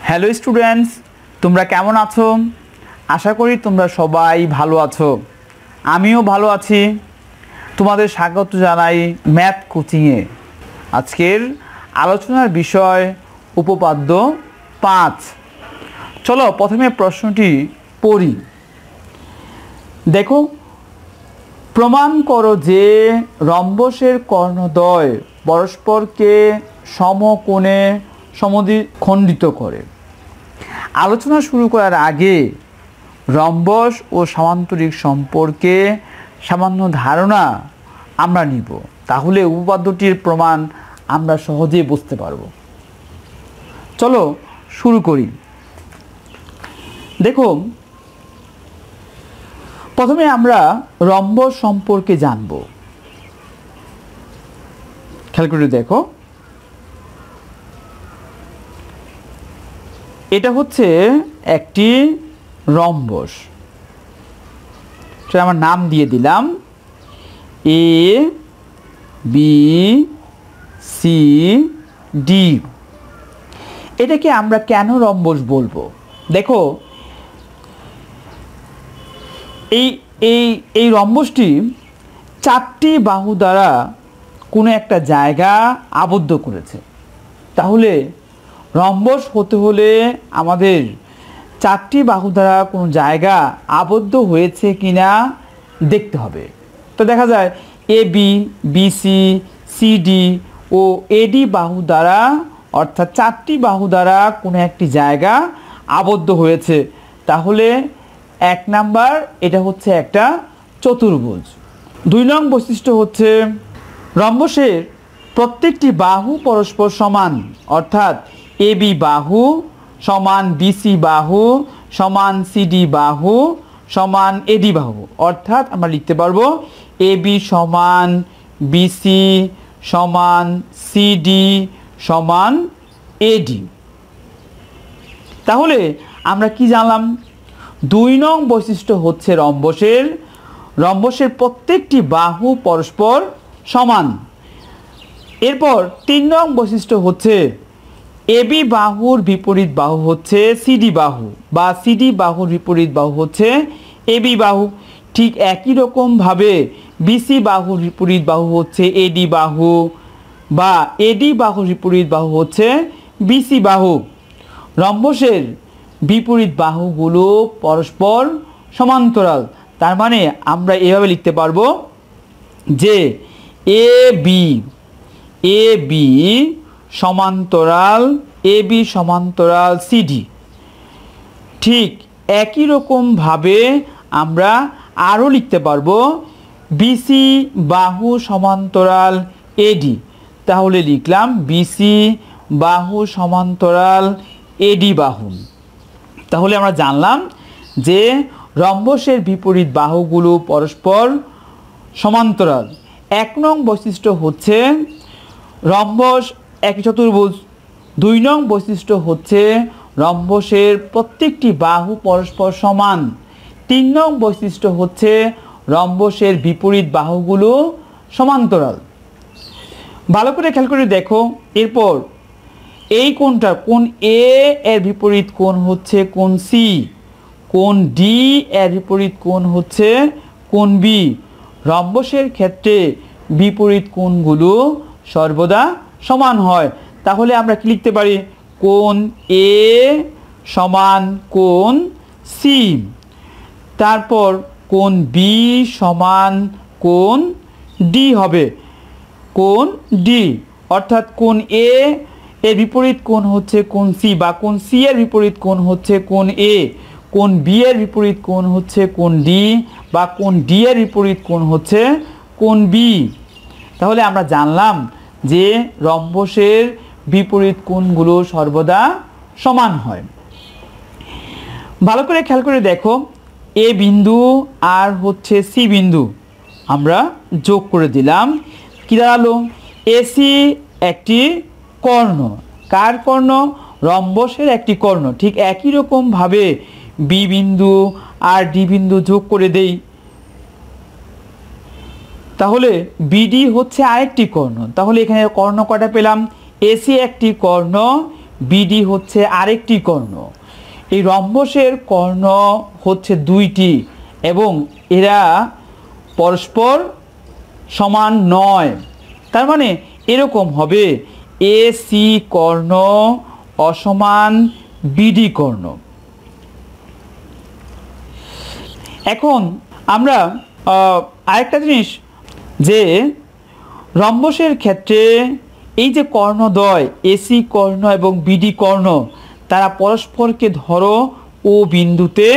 Hello students, তোমরা কেমন আছো? আশা করি তোমরা সবাই ভালো আছো। আমিও ভালো আছি। তোমাদের স্বাগত জানাই ম্যাথ কোচিংয়ে। আজকের আলোচনার বিষয় উপপাদ্য 5। চলো প্রথমে প্রশ্নটি পড়ি। দেখো, প্রমাণ করো যে রম্বসের কর্ণদ্বয় পরস্পরকে সমকোণে সমদ্বিখণ্ডিত করে। আলোচনা শুরু করার আগে রম্বস ও সমান্তরিক সম্পর্কে সামান্য ধারণা আমরা নিব, তাহলে উপপাদ্যটির প্রমাণ আমরা সহজেই বুঝতে পারব। চলো শুরু করি। দেখো, প্রথমে আমরা রম্বস সম্পর্কে জানব। খেয়াল করে দেখো, এটা হচ্ছে একটি রম্বস। সেটা আমার নাম দিয়ে দিলাম এ বি সি ডি। এটাকে আমরা কেন রম্বস বলবো? দেখো, এই রম্বসটি 4টি বাহু দ্বারা কোনো একটা জায়গা আবদ্ধ করেছে। তাহলে রম্বস হতে হলে আমাদের 4টি বাহু দ্বারা কোনো জায়গা আবদ্ধ হয়েছে কিনা দেখতে হবে। তো দেখা যায় A B, B C, C D ও এডি বাহু দ্বারা, অর্থাৎ 4টি বাহু দ্বারা কোনো একটি জায়গা আবদ্ধ হয়েছে। তাহলে 1 নাম্বার, এটা হচ্ছে একটা চতুর্ভুজ। 2 নং বৈশিষ্ট্য হচ্ছে রম্বসের প্রত্যেকটি বাহু পরস্পর সমান, অর্থাৎ এ বি বাহু সমান বিসি বাহু সমান সিডি বাহু সমান এডি বাহু। অর্থাৎ আমরা লিখতে পারবো এ বি সমান বিসি সমান সিডি সমান এডি। তাহলে আমরা কি জানলাম? 2 নং বৈশিষ্ট্য হচ্ছে রম্বসের প্রত্যেকটি বাহু পরস্পর সমান। এরপর 3 নং বৈশিষ্ট্য হচ্ছে এবি বাহুর বিপরীত বাহু হচ্ছে সিডি বাহু, বা সিডি বাহুর বিপরীত বাহু হচ্ছে এবি বাহু। ঠিক একই রকমভাবে বিসি বাহুর বিপরীত বাহু হচ্ছে এডি বাহু, বা এডি বাহুর বিপরীত বাহু হচ্ছে বিসি বাহু। রম্বসের বিপরীত বাহুগুলো পরস্পর সমান্তরাল। তার মানে আমরা এভাবে লিখতে পারবো যে এ বি সমান্তরাল এবি সমান্তরাল সিডি। ঠিক একই রকমভাবে আমরা আরও লিখতে পারবো বিসি বাহু সমান্তরাল এডি। তাহলে লিখলাম বিসি বাহু সমান্তরাল এডি বাহু। তাহলে আমরা জানলাম যে রম্বসের বিপরীত বাহুগুলো পরস্পর সমান্তরাল। 1 নং বৈশিষ্ট্য হচ্ছে রম্বস একই চতুর্ভুজ। 2 নং বৈশিষ্ট্য হচ্ছে রম্বসের প্রত্যেকটি বাহু পরস্পর সমান। 3 নং বৈশিষ্ট্য হচ্ছে রম্বসের বিপরীত বাহুগুলো সমান্তরাল। ভালো করে খেয়াল করে দেখো, এরপর এই কোণটা, কোণ এ এর বিপরীত কোণ হচ্ছে কোণ সি, কোণ ডি এর বিপরীত কোণ হচ্ছে কোণ বি। রম্বসের ক্ষেত্রে বিপরীত কোণগুলো সর্বদা সমান হয়। তাহলে আমরা কি লিখতে পারি? কোণ এ সমান কোণ সি, তারপর কোণ বি সমান কোণ ডি হবে, কোণ ডি। অর্থাৎ কোণ এ এর বিপরীত কোণ হচ্ছে কোণ সি, বা কোণ সি এর বিপরীত কোণ হচ্ছে কোণ এ, কোণ বি এর বিপরীত কোণ হচ্ছে কোণ ডি, বা কোণ ডি এর বিপরীত কোণ হচ্ছে কোণ বি। তাহলে আমরা জানলাম যে রম্বসের বিপরীত কোণগুলো সর্বদা সমান হয়। ভালো করে খেয়াল করে দেখো, এ বিন্দু আর হচ্ছে সি বিন্দু আমরা যোগ করে দিলাম। কি দাঁড়ালো? এসি একটি কর্ণ। কার কর্ণ? রম্বসের একটি কর্ণ। ঠিক একই রকমভাবে বি বিন্দু আর ডি বিন্দু যোগ করে দেই। তাহলে বিডি হচ্ছে আরেকটি কর্ণ। তাহলে এখানে কর্ণ কয়টা পেলাম? এসি একটি কর্ণ, বিডি হচ্ছে আরেকটি কর্ণ। এই রম্বসের কর্ণ হচ্ছে দুইটি এবং এরা পরস্পর সমান নয়। তার মানে এরকম হবে এ সি কর্ণ অসমান বিডি কর্ণ। এখন আমরা আরেকটা জিনিস, যে রম্বসের ক্ষেত্রে এই যে কর্ণদ্বয় এসি কর্ণ এবং বিডি কর্ণ, তারা পরস্পরকে ধরো ও বিন্দুতে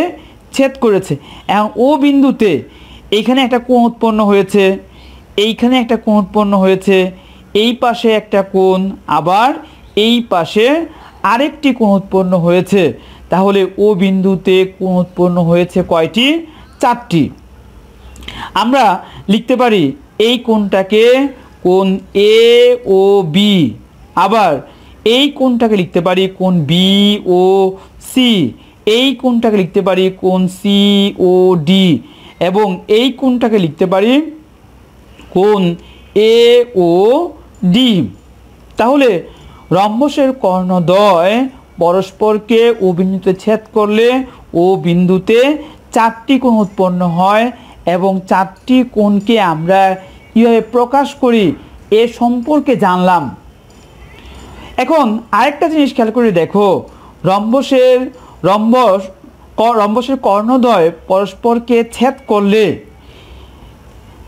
ছেদ করেছে। এবং ও বিন্দুতে এইখানে একটা কোণ উৎপন্ন হয়েছে, এইখানে একটা কোণ উৎপন্ন হয়েছে, এই পাশে একটা কোণ, আবার এই পাশে আরেকটি কোণ উৎপন্ন হয়েছে। তাহলে ও বিন্দুতে কোণ উৎপন্ন হয়েছে কয়টি? 4টি। আমরা লিখতে পারি এই কোণটাকে কোণ এ ও বি, আবার এই কোণটাকে লিখতে পারি কোণ বি ও সি, এই কোণটাকে লিখতে পারি কোণ সি ও ডি, এবং এই কোণটাকে লিখতে পারি কোণ এ ও ডি। তাহলে রম্বসের কর্ণদ্বয় পরস্পরকে ও বিন্দুতে ছেদ করলে ও বিন্দুতে 4টি কোণ উৎপন্ন হয়, এবং 4টি কোণকে আমরা কীভাবে প্রকাশ করি এ সম্পর্কে জানলাম। এখন আরেকটা জিনিস খেয়াল করে দেখো, রম্বসের কর্ণদ্বয় পরস্পরকে ছেদ করলে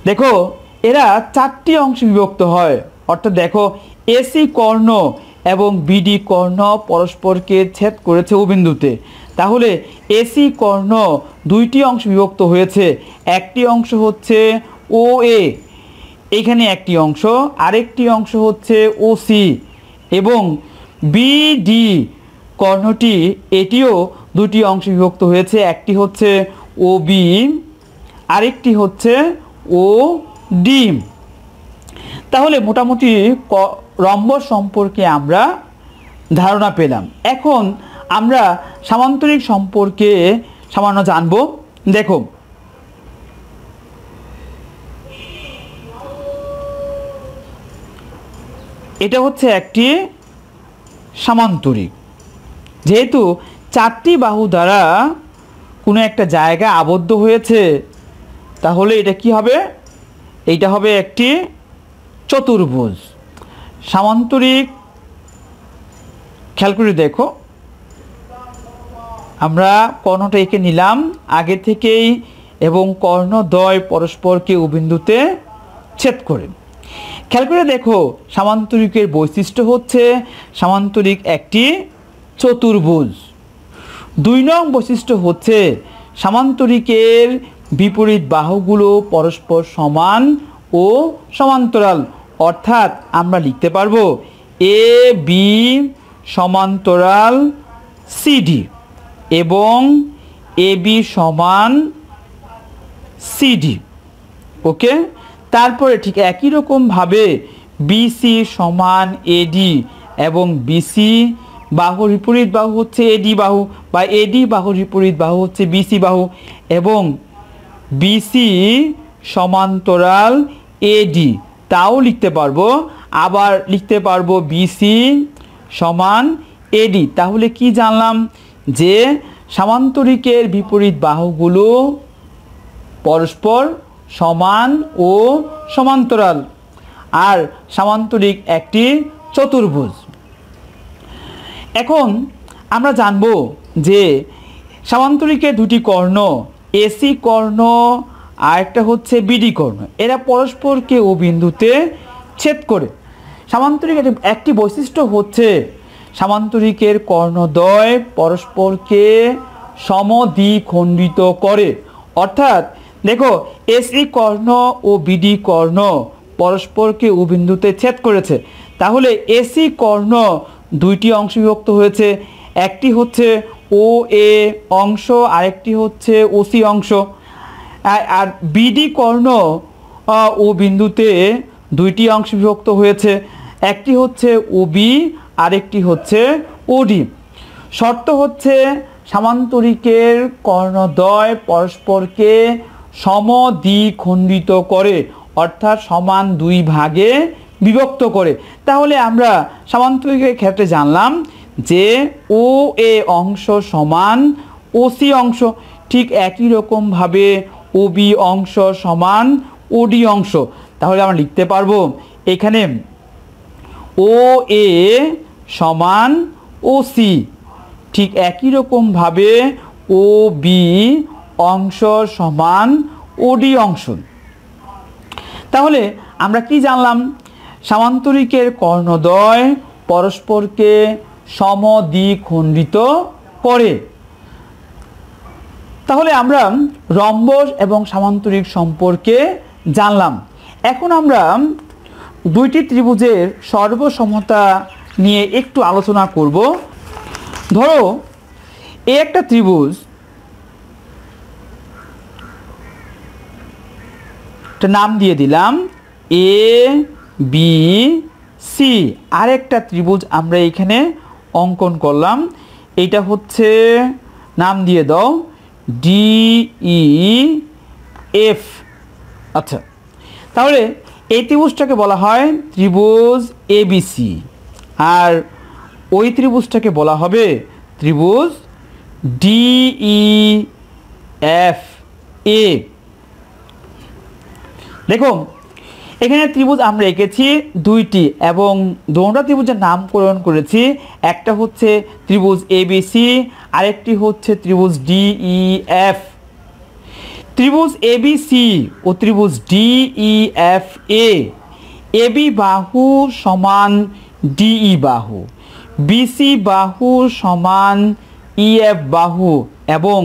দেখো এরা 4টি অংশে বিভক্ত হয়। অর্থাৎ দেখো এসি কর্ণ এবং বিডি কর্ণ পরস্পরকে ছেদ করেছে ও বিন্দুতে। তাহলে এসি কর্ণ 2টি অংশে বিভক্ত হয়েছে। একটি অংশ হচ্ছে ও এ, এখানে একটি অংশ, আরেকটি অংশ হচ্ছে ও সি, এবং বিডি কর্ণটি এটিও 2টি অংশে বিভক্ত হয়েছে। একটি হচ্ছে ও বি, আরেকটি হচ্ছে ও ডি। তাহলে মোটামুটি রম্বস সম্পর্কে আমরা ধারণা পেলাম। এখন আমরা সামান্তরিক সম্পর্কে সামান্য জানব। দেখো এটা হচ্ছে একটি সামান্তরিক। যেহেতু 4টি বাহু দ্বারা কোনো একটা জায়গা আবদ্ধ হয়েছে, তাহলে এটা কি হবে? এইটা হবে একটি চতুর্ভুজ। সামান্তরিক খেয়াল করে দেখো, আমরা কর্ণটা এঁকে নিলাম আগে থেকেই, এবং কর্ণদ্বয় পরস্পরকে ও বিন্দুতে ছেদ করে। খেয়াল করে দেখো সামান্তরিকের বৈশিষ্ট্য হচ্ছে সামান্তরিক একটি চতুর্ভুজ। 2 নং বৈশিষ্ট্য হচ্ছে সামান্তরিকের বিপরীত বাহুগুলো পরস্পর সমান ও সমান্তরাল। অর্থাৎ আমরা লিখতে পারবো এ বি সমান্তরাল সিডি এবং এ বি সমান সিডি। ওকে, তারপরে ঠিক একই রকমভাবে বিসি সমান এডি এবং বিসি বাহুর বিপরীত বাহু হচ্ছে এডি বাহু, বা এডি বাহুর বিপরীত বাহু হচ্ছে বিসি বাহু, এবং বিসি সমান্তরাল এডি তাও লিখতে পারবো। আবার লিখতে পারবো বিসি সমান এডি। তাহলে কি জানলাম? যে সামান্তরিকের বিপরীত বাহুগুলো পরস্পর সমান ও সমান্তরাল, আর সামান্তরিক একটি চতুর্ভুজ। এখন আমরা জানব যে সামান্তরিকের 2টি কর্ণ, এসি কর্ণ আর একটা হচ্ছে বিডি কর্ণ, এরা পরস্পরকে ও বিন্দুতে ছেদ করে। সামান্তরিকের একটি বৈশিষ্ট্য হচ্ছে সামান্তরিকের কর্ণদ্বয় পরস্পরকে সমদ্বিখণ্ডিত করে। অর্থাৎ দেখো এসি কর্ণ ও বিডি কর্ণ পরস্পরকে ও বিন্দুতে ছেদ করেছে। তাহলে এসি কর্ণ 2টি অংশে বিভক্ত হয়েছে, একটি হচ্ছে ও এ অংশ, আরেকটি হচ্ছে ওসি অংশ। আর বিডি কর্ণ ও বিন্দুতে 2টি অংশে বিভক্ত হয়েছে, একটি হচ্ছে ওবি, আরেকটি হচ্ছে ওডি। শর্ত হচ্ছে সামান্তরিকের কর্ণদ্বয় পরস্পরকে সমদ্বিখণ্ডিত করে, অর্থাৎ সমান 2 ভাগে বিভক্ত করে। তাহলে আমরা সামান্তরিকের ক্ষেত্রে জানলাম যে ও এ অংশ সমান ও সি অংশ, ঠিক একই রকমভাবে ও বি অংশ সমান ও ডি অংশ। তাহলে আমরা লিখতে পারবো এখানে ও এ সমান ও সি, ঠিক একই রকমভাবে ও বি অংশ সমান ও ডি অংশ। তাহলে আমরা কি জানলাম? সামান্তরিকের কর্ণদ্বয় পরস্পরকে সমদ্বিখণ্ডিত করে। তাহলে আমরা রম্বস এবং সামান্তরিক সম্পর্কে জানলাম। এখন আমরা দুইটি ত্রিভুজের সর্বসমতা নিয়ে একটু আলোচনা করব। ধরো এ একটা ত্রিভুজ, নাম দিয়ে দিলাম এ বি সি। আরেকটা ত্রিভুজ আমরা এখানে অঙ্কন করলাম, এইটা হচ্ছে নাম দিয়ে দাও ডি ই এফ। আচ্ছা, তাহলে এই ত্রিভুজটাকে বলা হয় ত্রিভুজ এবিসি, আর ওই ত্রিভুজটাকে বলা হবে ত্রিভুজ ডিই এফ এ। দেখো এখানে ত্রিভুজ আমরা এঁকেছি দুইটি এবং দুটো ত্রিভুজের নামকরণ করেছি। একটা হচ্ছে ত্রিভুজ এবিসি, আরেকটি হচ্ছে ত্রিভুজ ডিইএফ। ত্রিভুজ এবিসি ও ত্রিভুজ ডিইএফ এ, এবি বাহু সমান ডিই বাহু, বিসি বাহু সমান ইএফ বাহু এবং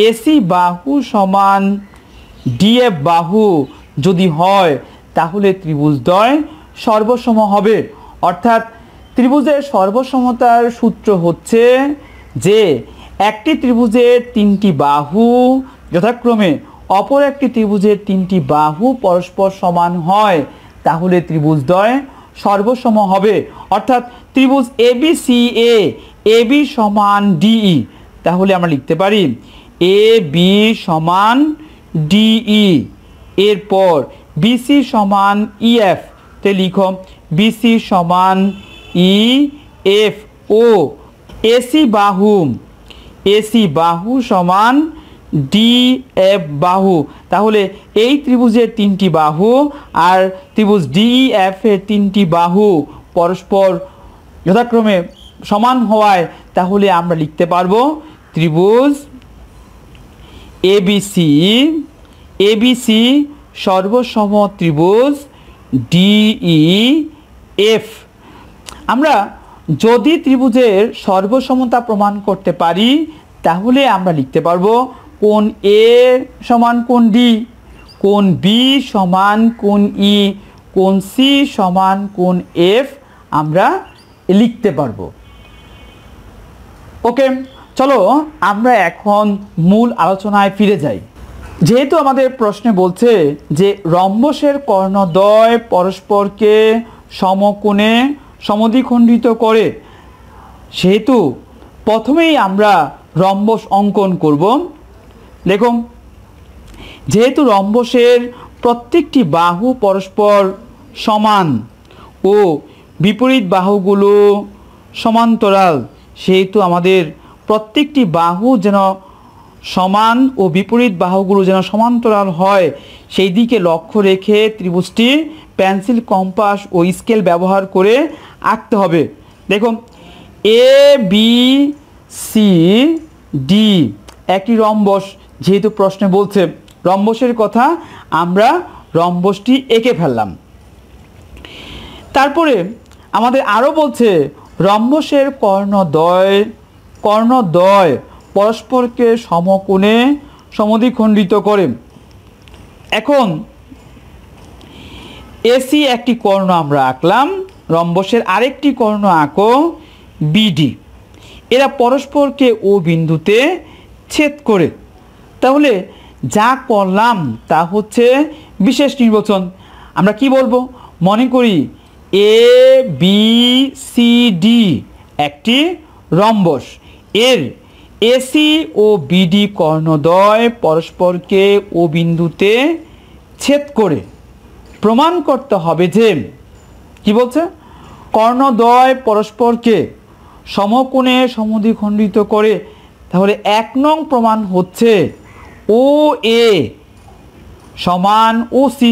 এসি বাহু সমান ডিএফ বাহু যদি হয় তাহলে ত্রিভুজদ্বয় সর্বসম হবে। অর্থাৎ ত্রিভুজের সর্বসমতার সূত্র হচ্ছে যে একটি ত্রিভুজের তিনটি বাহু যথাক্রমে অপর একটি ত্রিভুজের তিনটি বাহু পরস্পর সমান হয়, তাহলে ত্রিভুজদ্বয় সর্বসম হবে। অর্থাৎ ত্রিভুজ এবিসি এ, এবি সমান ডিই, তাহলে আমরা লিখতে পারি এ বি সমান ডিই, এরপর বিসি সমান ইএফ, তে লিখো বিসি সমান ই এফ ও এসি বাহু সমান ডি এফ বাহু। তাহলে এই ত্রিভুজের তিনটি বাহু আর ত্রিভুজ ডিইএফ এর তিনটি বাহু পরস্পর যথাক্রমে সমান হওয়ায় তাহলে আমরা লিখতে পারবো ত্রিভুজ এবিসি সর্বসম ত্রিভুজ ডিইএফ। আমরা যদি ত্রিভুজের সর্বসমতা প্রমাণ করতে পারি তাহলে আমরা লিখতে পারবো কোণ এ সমান কোণ ডি, কোণ বি সমান কোণ ই, কোণ সি সমান কোণ এফ আমরা লিখতে পারবো। ওকে, চলো আমরা এখন মূল আলোচনায় ফিরে যাই। যেহেতু আমাদের প্রশ্নে বলছে যে রম্বসের কর্ণদ্বয় পরস্পরকে সমকোণে সমদ্বিখণ্ডিত করে, সেহেতু প্রথমেই আমরা রম্বস অঙ্কন করব। দেখুন, যেহেতু রম্বসের প্রত্যেকটি বাহু পরস্পর সমান ও বিপরীত বাহুগুলো সমান্তরাল, সেহেতু আমাদের প্রত্যেকটি বাহু যেন সমান ও বিপরীত বাহুগুলো যেন সমান্তরাল হয় সেই দিকে লক্ষ্য রেখে ত্রিভুজটি পেন্সিল, কম্পাস ও স্কেল ব্যবহার করে আঁকতে হবে। দেখুন, এ বি সি ডি একটি রম্বস, যেহেতু প্রশ্নে বলছে রম্বসের কথা, আমরা রম্বসটি এঁকে ফেললাম। তারপরে আমাদের আরও বলছে রম্বসের কর্ণদ্বয় পরস্পরকে সমকোণে সমদ্বিখণ্ডিত করে। এখন এসি একটি কর্ণ আমরা আঁকলাম, রম্বসের আরেকটি কর্ণ আঁকো বিডি, এরা পরস্পরকে ও বিন্দুতে ছেদ করে। তাহলে যা করলাম তা হচ্ছে বিশেষ নির্বাচন। আমরা কি বলবো? মনে করি এ বি সি ডি একটি রম্বস, এর এসি ও বিডি কর্ণদ্বয় পরস্পরকে ও বিন্দুতে ছেদ করে প্রমাণ করতে হবে যে, কি বলছে, কর্ণদ্বয় পরস্পরকে সমকোণে সমদ্বিখণ্ডিত করে, তাহলে 1 নং প্রমাণ হচ্ছে ও এ সমান ও সি,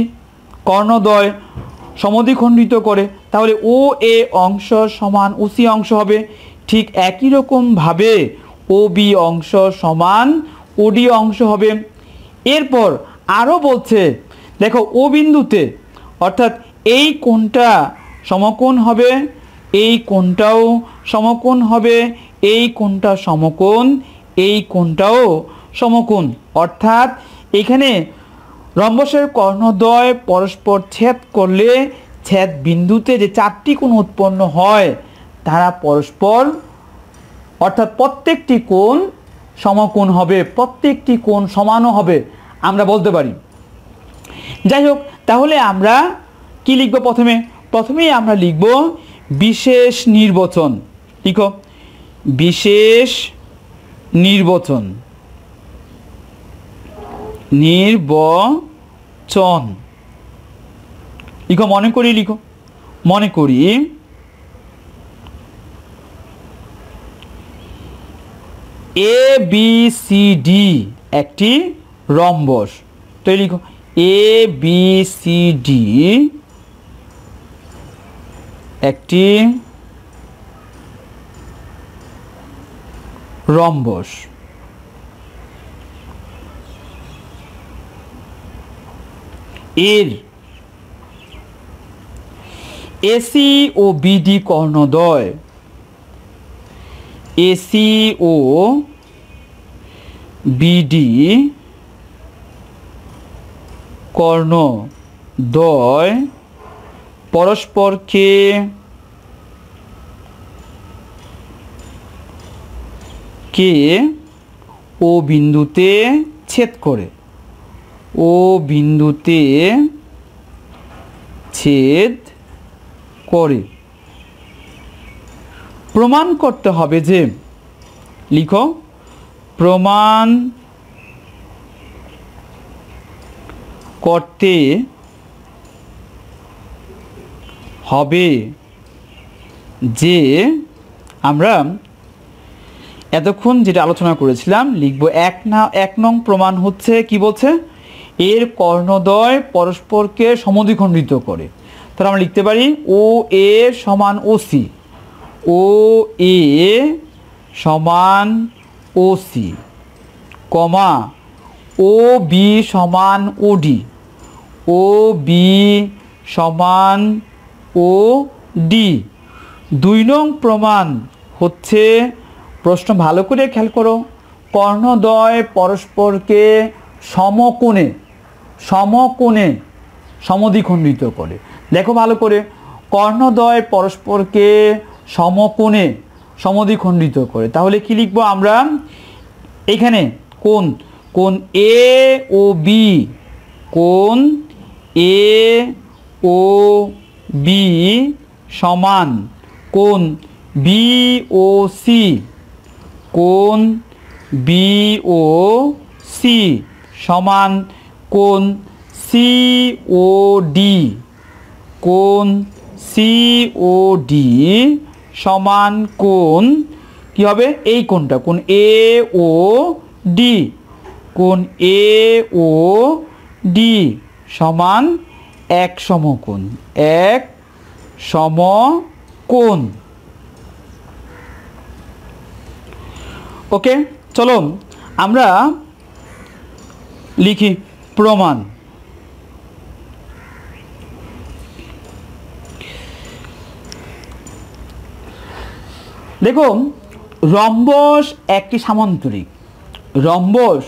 কর্ণদ্বয় সমদ্বিখণ্ডিত করে, তাহলে ও এ অংশ সমান ও সি অংশ হবে। ঠিক একই রকমভাবে ও বি অংশ সমান ও ডি অংশ হবে। এরপর আরও বলছে, দেখো ও বিন্দুতে অর্থাৎ এই কোণটা সমকোণ হবে, এই কোণটাও সমকোণ হবে, এই কোণটা সমকোণ, এই কোণটাও সমকোণ। অর্থাৎ এখানে রম্বসের কর্ণদ্বয় পরস্পর ছেদ করলে ছেদ বিন্দুতে যে 4টি কোণ উৎপন্ন হয় তারা পরস্পর অর্থাৎ প্রত্যেকটি কোণ সমকোণ হবে, প্রত্যেকটি কোণ সমানও হবে আমরা বলতে পারি। যাই হোক, তাহলে আমরা কি লিখব? প্রথমেই আমরা লিখব বিশেষ নির্বচন। লিখো বিশেষ নির্বচন, নির্বচন লিখো, মনে করি লিখো, মনে করি এ বি সি ডি একটি রম্বস। তো লিখো এ বি সি ডি একটি রম্বস। এর এসি ও বিডি কর্ণদ্বয়, এসি ও বিডি কর্ণদ্বয় পরস্পরকে ও বিন্দুতে ছেদ করে, ও বিন্দুতে ছেদ করে। প্রমাণ করতে হবে যে, লিখো প্রমাণ করতে হবে যে, আমরা এতক্ষণ যেটা আলোচনা করেছিলাম লিখব 1 নং প্রমাণ হচ্ছে কি বলছে, এর কর্ণদ্বয় পরস্পরকে সমদ্বিখণ্ডিত করে। তাহলে আমরা লিখতে পারি ও এ সমান ও সি, ও এ সমান ও সি, কমা ও বি সমান ও ডি, ও বি সমান ও ডি। 2 নং প্রমাণ হচ্ছে, প্রশ্ন ভালো করে খেয়াল করো, কর্ণদ্বয় পরস্পরকে সমকোণে সমদ্বিখণ্ডিত করে। দেখো ভালো করে, কর্ণদ্বয় পরস্পরকে সমকোণে সমদ্বিখণ্ডিত করে। তাহলে কি লিখবো আমরা এখানে? কোণ এ ও বি, কোণ এ ও বি সমান কোণ বি ও সি, কোণ বি ও সি সমান কোণ সি ও ডি, কোণ সি ও ডি সমান কোণ কি হবে? এই কোণটা কোণ এ ও ডি, কোণ এ ও ডি সমান এক সমকোণ, এক সমকোণ। ওকে, চলো আমরা লিখি প্রমাণ। দেখো, রম্বস একটি সামান্তরিক, রম্বস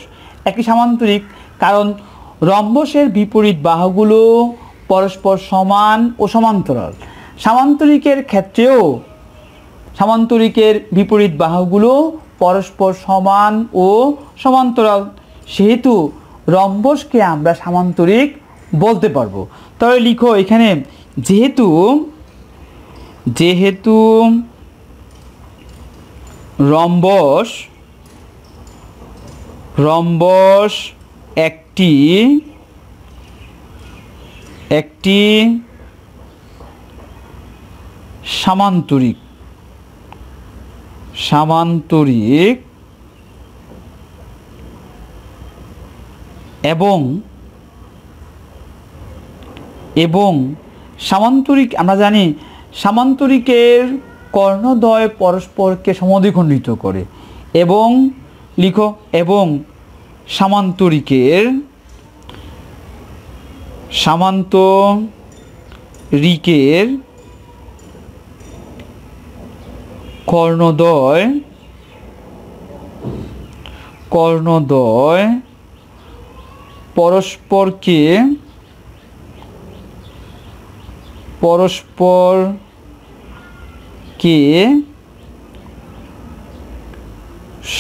একটি সামান্তরিক, কারণ রম্বসের বিপরীত বাহুগুলো পরস্পর সমান ও সমান্তরাল। সামান্তরিকের ক্ষেত্রেও সামান্তরিকের বিপরীত বাহুগুলো পরস্পর সমান ও সমান্তরাল, সেহেতু রম্বসকে আমরা সামান্তরিক বলতে পারবো। তাহলে লিখো এখানে, যেহেতু রম্বস একটি সামান্তরিক, সামান্তরিক এবং সামান্তরিক আমরা জানি সামান্তরিকের কর্ণদ্বয় পরস্পরকে সমদ্বিখণ্ডিত করে এবং লিখো এবং সামান্তরিকের কর্ণদ্বয় পরস্পরকে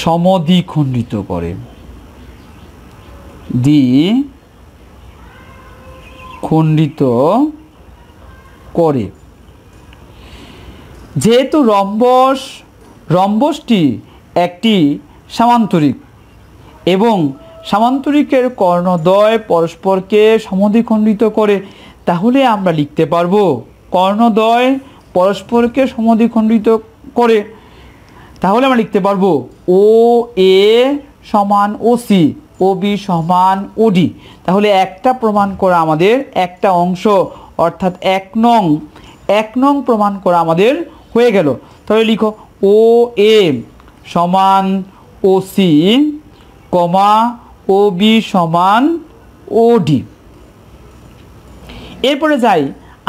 সমদ্বিখণ্ডিত করে যেহেতু রম্বসটি একটি সামান্তরিক এবং সামান্তরিকের কর্ণদ্বয় পরস্পরকে সমদ্বিখণ্ডিত করে, তাহলে আমরা লিখতে পারবো কর্ণদ্বয় পরস্পরকে সমদ্বিখণ্ডিত করে, তাহলে আমরা লিখতে পারবো ও এ সমান ও সি, ও বি সমান ও ডি। তাহলে একটা প্রমাণ করা আমাদের একটা অংশ অর্থাৎ এক নং প্রমাণ করা আমাদের হয়ে গেল। তাহলে লিখো ও এ সমান ও সি কমা ও বি সমান ও ডি। এরপরে যাই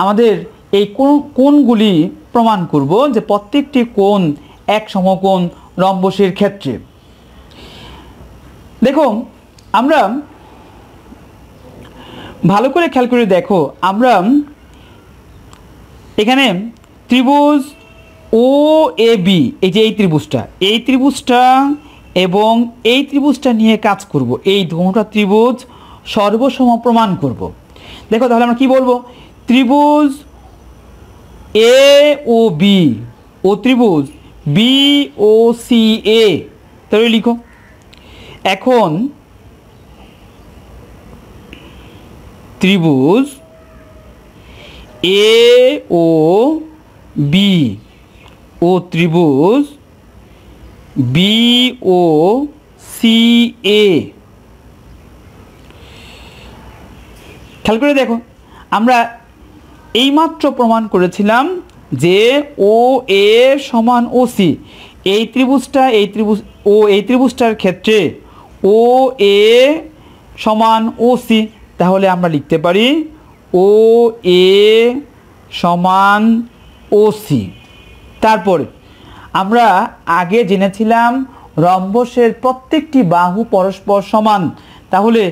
আমাদের এই কোণগুলি প্রমাণ করব যে প্রত্যেকটি কোণ এক সমকোণ রম্বসের ক্ষেত্রে। দেখো আমরা ভালো করে খেয়াল করে দেখো, আমরা এখানে ত্রিভুজ ও এ বি, এই যে এই ত্রিভুজটা এবং এই ত্রিভুজটা নিয়ে কাজ করব, এই দুটো ত্রিভুজ সর্বসম প্রমাণ করব। দেখো তাহলে আমরা কি বলবো, ত্রিভুজ এ ও বি ও ত্রিভুজ বি ও সি এ। তাহলে লিখো এখন ত্রিভুজ এ ও বি ও ত্রিভুজ বি ও সি এ। খেয়াল করে দেখো আমরা এইমাত্র প্রমাণ করেছিলাম যে ও এ সমান ও সি, এই ত্রিভুজটার ক্ষেত্রে ও এ সমান ও সি। তাহলে আমরা লিখতে পারি ও এ সমান ও সি। তারপরে আমরা আগে জেনেছিলাম রম্বসের প্রত্যেকটি বাহু পরস্পর সমান, তাহলে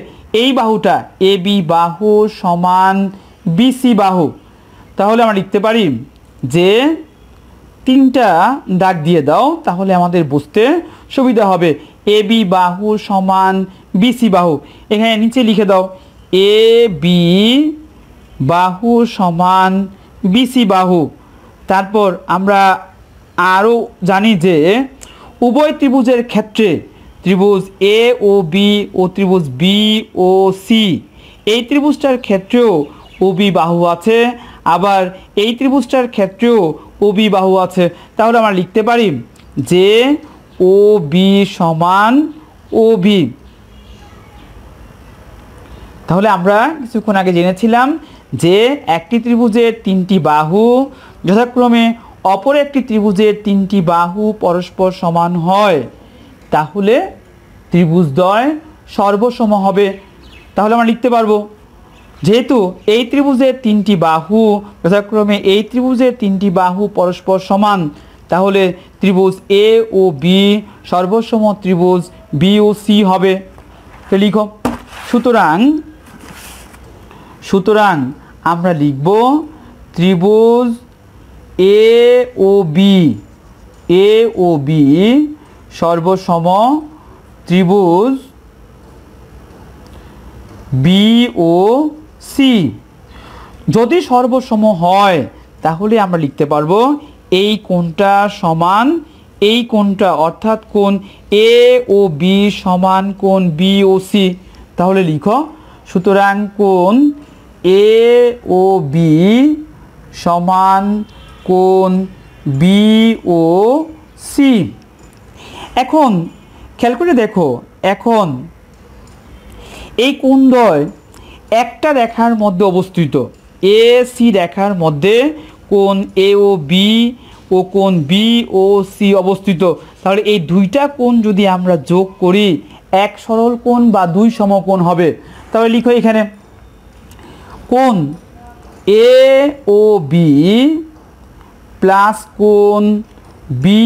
এই বাহুটা এ বি বাহু সমান বিসি বাহু। তাহলে আমরা লিখতে পারি যে তিনটা দাগ দিয়ে দাও, তাহলে আমাদের বুঝতে সুবিধা হবে। এ বি বাহু সমান বিসি বাহু, এখানে নিচে লিখে দাও এ বি বাহু সমান বিসি বাহু। তারপর আমরা আরও জানি যে উভয় ত্রিভুজের ক্ষেত্রে ত্রিভুজ এ ও বি ও ত্রিভুজ বি ও সি, এই ত্রিভুজটার ক্ষেত্রেও ও বি বাহু আছে, আবার এই ত্রিভুজটার ক্ষেত্রেও ও বি বাহু আছে। তাহলে আমরা লিখতে পারি যে ও বি সমান ও বি। তাহলে আমরা কিছুক্ষণ আগে জেনেছিলাম যে একটি ত্রিভুজের তিনটি বাহু যথাক্রমে অপর একটি ত্রিভুজের তিনটি বাহু পরস্পর সমান হয়, তাহলে ত্রিভুজদ্বয় সর্বসম হবে। তাহলে আমরা লিখতে পারবো যেহেতু এই ত্রিভুজের তিনটি বাহু যথাক্রমে এই ত্রিভুজের তিনটি বাহু পরস্পর সমান, তাহলে ত্রিভুজ এ ও বি সর্বসম ত্রিভুজ বি ও সি হবে। তো লিখো সুতরাং আমরা লিখব ত্রিভুজ এ ও বি সর্বসম ত্রিভুজ বি ও সি। যদি সর্বসম হয় তাহলে আমরা লিখতে পারবো এই কোণটা সমান এই কোণটা, অর্থাৎ কোণ এ ও বি সমান কোণ বি ও সি। তাহলে লিখো সুতরাং কোণ এ ও বি সমান কোণ বি ও সি। এখন খেয়াল করে দেখো, এখন এই কোণদ্বয় একটা রেখার মধ্যে অবস্থিত, এ সি রেখার মধ্যে কোণ এ ও বি ও কোণ বি ও সি অবস্থিত। তাহলে এই দুইটা কোণ যদি আমরা যোগ করি এক সরল কোণ বা দুই সমকোণ হবে। তাহলে লিখো এখানে কোণ এ ও বি প্লাস কোণ বি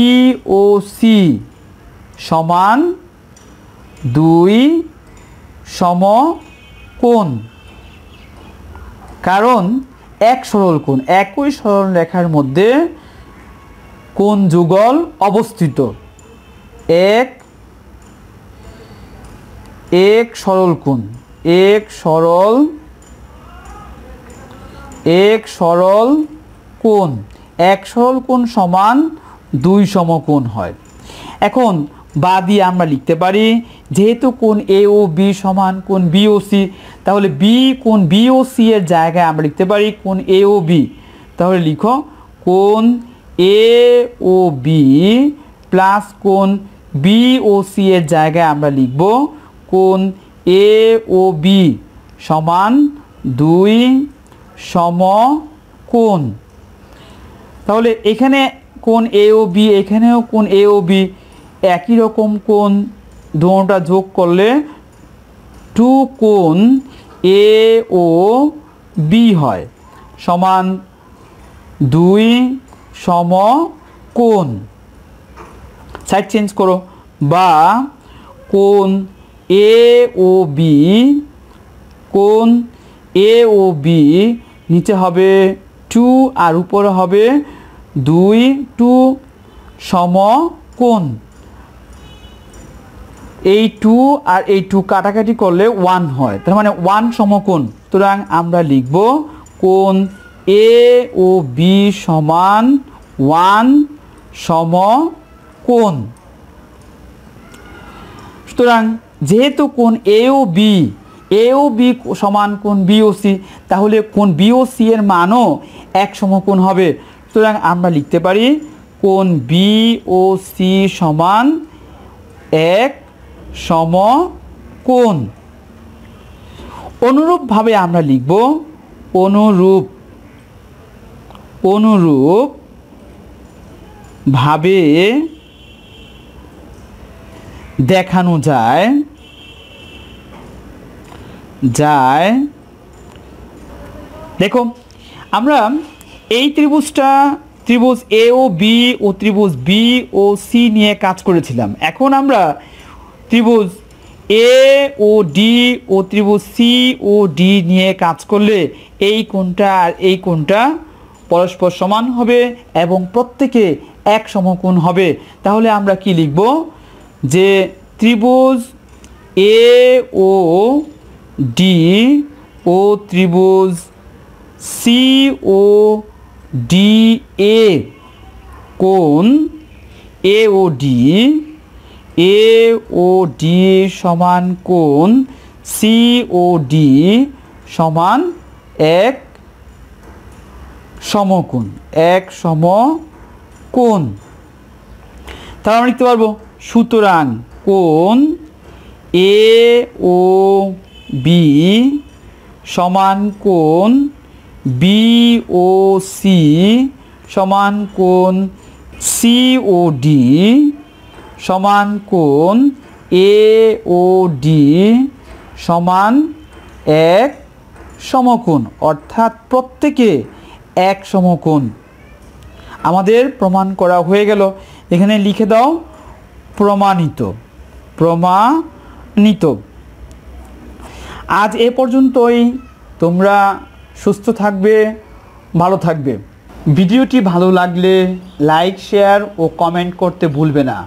ও সি সমান দুই সমকোণ। কারণ এক সরল কোণ, একই সরল রেখার মধ্যে কোণ যুগল অবস্থিত। এক সরল কোণ, এক সরল কোণ, এক সরল কোণ সমান দুই সমকোণ হয়। এখন বা দিয়ে আমরা লিখতে পারি, যেহেতু কোণ এ ও বি সমান কোণ বি ও সি, তাহলে কোণ বি ও সি এর জায়গায় আমরা লিখতে পারি কোণ এ ও বি। তাহলে লিখো কোণ এ ও বি প্লাস কোণ বি ও সি এর জায়গায় আমরা লিখব কোণ এ ও বি সমান দুই সমকোণ। তাহলে এখানে কোণ এ ও বি, এখানেও কোণ এ ও বি, একই রকম কোণ, দুটোটা যোগ করলে টু কোণ এ ও বি হয় সমান দুই সমকোণ। সাইড চেঞ্জ করো, বা কোণ এ ও বি, কোণ এ ও বি নিচে হবে টু আর উপরে হবে দুই, টু সমকোণ। এই টু আর এই টু কাটাকাটি করলে ওয়ান হয়, তার মানে ওয়ান সমকোণ। সুতরাং আমরা লিখব কোণ এ ও বি সমান ওয়ান সমকোণ। সুতরাং যেহেতু কোণ এ ও বি সমান কোণ বি ও সি, তাহলে কোণ বি ও সি এর মানও এক সমকোণ হবে। সুতরাং আমরা লিখতে পারি কোণ বি ও সি সমান এক সমকোণ। অনুরূপভাবে আমরা লিখব অনুরূপভাবে দেখানো যায় দেখো, আমরা এই ত্রিভুজ এ ও বি ও ত্রিভুজ বি ও সি নিয়ে কাজ করেছিলাম। এখন আমরা ত্রিভুজ এ ও ডি ও ত্রিভুজ সি ও ডি নিয়ে কাজ করলে এই কোণটা আর এই কোণটা পরস্পর সমান হবে এবং প্রত্যেকে এক সমকোণ হবে। তাহলে আমরা কি লিখব, যে ত্রিভুজ এ ও ডি ও ত্রিভুজ সি ও ডি এ কোণ এ ও ডি সমান কোণ সি ও ডি সমান এক সমকোণ, এক সমকোণ। তাহলে আমরা লিখতে পারবো সুতরাং কোণ এ ও বি সমান কোণ বি ও সি সমান কোণ সি ও ডি সমান কোণ এ ও ডি সমান এক সমকোণ, অর্থাৎ প্রত্যেকে এক সমকোণ। আমাদের প্রমাণ করা হয়ে গেল। এখানে লিখে দাও প্রমাণিত। আজ এ পর্যন্তই। তোমরা সুস্থ থাকবে, ভালো থাকবে। ভিডিওটি ভালো লাগলে লাইক, শেয়ার ও কমেন্ট করতে ভুলবে না।